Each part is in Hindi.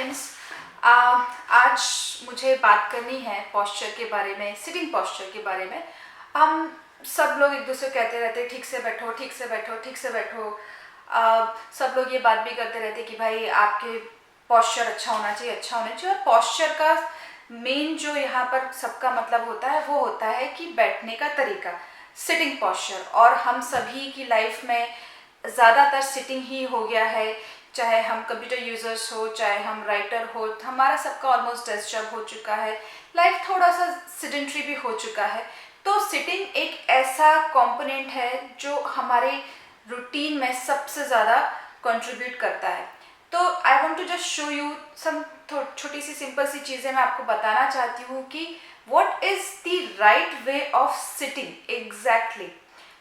फ्रेंड्स, आज मुझे बात करनी है पोस्चर के बारे में, सिटिंग पोस्चर के बारे में। हम सब लोग एक दूसरे को कहते रहते हैं ठीक से बैठो, ठीक से बैठो, ठीक से बैठो। सब लोग ये बात भी करते रहते हैं कि भाई आपके पोस्चर अच्छा होना चाहिए, अच्छा होना चाहिए। और पोस्चर का मेन जो यहाँ पर सबका मतलब होता है वो होता है कि बैठने का तरीका, सिटिंग पोस्चर। और हम सभी की लाइफ में ज़्यादातर सिटिंग ही हो गया है, चाहे हम कंप्यूटर यूज़र्स हो, चाहे हम राइटर हो, हमारा सबका ऑलमोस्ट डेस्क जॉब हो चुका है, लाइफ थोड़ा सा सिडेंट्री भी हो चुका है। तो सिटिंग एक ऐसा कंपोनेंट है जो हमारे रूटीन में सबसे ज़्यादा कंट्रीब्यूट करता है। तो I want to just show you some छोटी सी सिंपल सी चीज़ें मैं आपको बताना चाहती हूँ कि what is the right way of sitting exactly.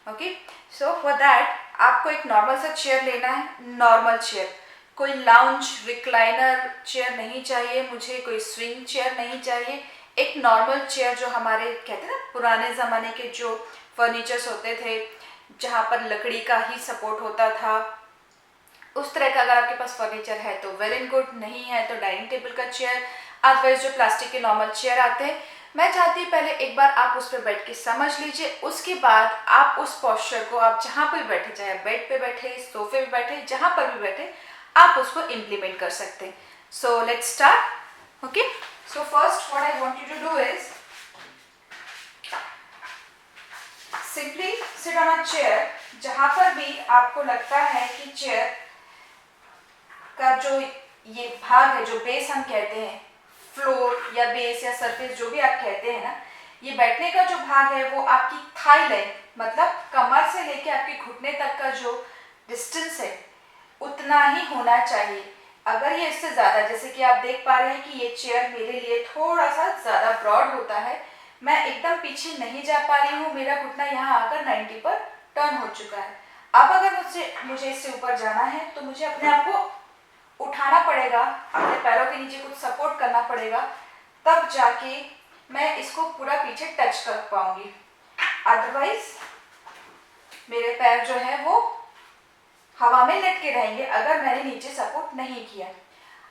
Okay, so for that आपको एक नॉर्मल सा चेयर लेना है, नॉर्मल चेयर, कोई लाउंज रिक्लाइनर चेयर नहीं चाहिए मुझे, कोई स्विंग चेयर नहीं चाहिए। एक नॉर्मल चेयर जो हमारे कहते हैं ना पुराने ज़माने के जो फर्नीचर्स होते थे जहाँ पर लकड़ी का ही सपोर्ट होता था, उस तरह का अगर आपके पास फर्नीचर है तो वेल एंड गुड, नहीं है तो डाइनिंग टेबल का चेयर, अदरवाइज जो प्लास्टिक के नॉर्मल चेयर आते हैं। मैं चाहती हूँ पहले एक बार आप उस पर बैठ के समझ लीजिए, उसके बाद आप उस पोस्चर को आप जहाँ पर बैठे, चाहे बेड पे बैठे, सोफे पे बैठे, जहाँ पर भी बैठे, आप उसको इम्प्लीमेंट कर सकते हैं। So let's start. Okay, so first what I want you to do is simply sit on a chair. जहाँ पर भी आपको लगता है कि चेयर का जो ये भाग है, जो बेस हम कहते हैं, फ्लोर या बेस या सरफेस जो भी आप कहते हैं ना, ये बैठने का जो भाग है वो आपकी थाई लेंथ, मतलब कमर से लेके आपके घुटने तक का जो डिस्टेंस है उतना ही होना चाहिए। अगर ये इससे ज़्यादा, जैसे कि आप देख पा रहे हैं कि ये चेयर मेरे लिए थोड़ा सा ज़्यादा ब्रॉड होता है, मैं एकदम पीछे नहीं जा पा रही हूँ, मेरा घुटना यहाँ आकर 90 पर टर्न हो चुका है। अब अगर मुझे इससे ऊपर जाना है तो मुझे अपने आप को उठाना पड़ेगा, अपने पैरों के नीचे कुछ सपोर्ट करना पड़ेगा, तब जाके मैं इसको पूरा पीछे टच कर पाऊंगी। अदरवाइज मेरे पैर जो है वो हवा में लटके रहेंगे अगर मैंने नीचे सपोर्ट नहीं किया।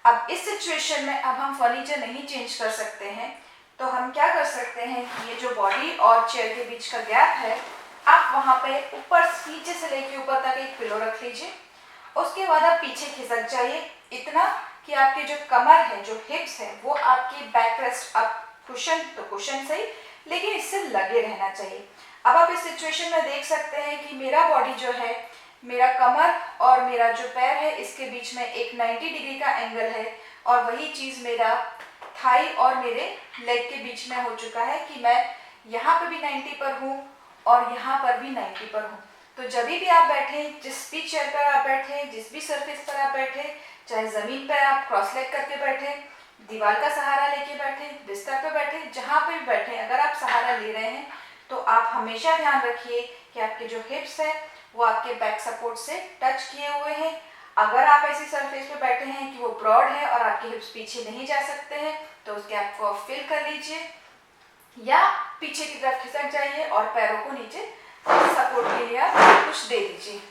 अब इस सिचुएशन में अब हम फर्नीचर नहीं चेंज कर सकते हैं, तो हम क्या कर सकते हैं कि ये जो बॉडी और चेयर के बीच का गैप है, आप वहाँ पे ऊपर नीचे से लेके ऊपर तक एक पिलो रख लीजिए। उसके बाद आप पीछे खिसक जाइए इतना कि आपके जो कमर है, जो हिप्स है, वो आपकी बैक रेस्ट, अब कुशन तो कुशन सही, लेकिन इससे लगे रहना चाहिए। अब आप इस सिचुएशन में देख सकते हैं कि मेरा बॉडी जो है, मेरा कमर और मेरा जो पैर है, इसके बीच में एक 90 डिग्री का एंगल है, और वही चीज़ मेरा थाई और मेरे लेग के बीच में हो चुका है कि मैं यहाँ पर भी 90 पर हूँ और यहाँ पर भी 90 पर हूँ। तो जब भी आप बैठे, जिस भी चेयर पर आप बैठे, जिस भी सरफेस पर आप बैठे, चाहे ज़मीन पर आप क्रॉस लेग करके बैठे, दीवार का सहारा लेके बैठे, बिस्तर पर बैठे, जहाँ पर भी बैठे, अगर आप सहारा ले रहे हैं तो आप हमेशा ध्यान रखिए कि आपके जो हिप्स हैं वो आपके बैक सपोर्ट से टच किए हुए हैं। अगर आप ऐसी सरफेस पे बैठे हैं कि वो ब्रॉड है और आपके हिप्स पीछे नहीं जा सकते हैं, तो उस गैप को आप फिल कर लीजिए या पीछे की तरफ खिसक जाइए और पैरों को नीचे सपोर्ट के लिए आप कुछ दे दीजिए।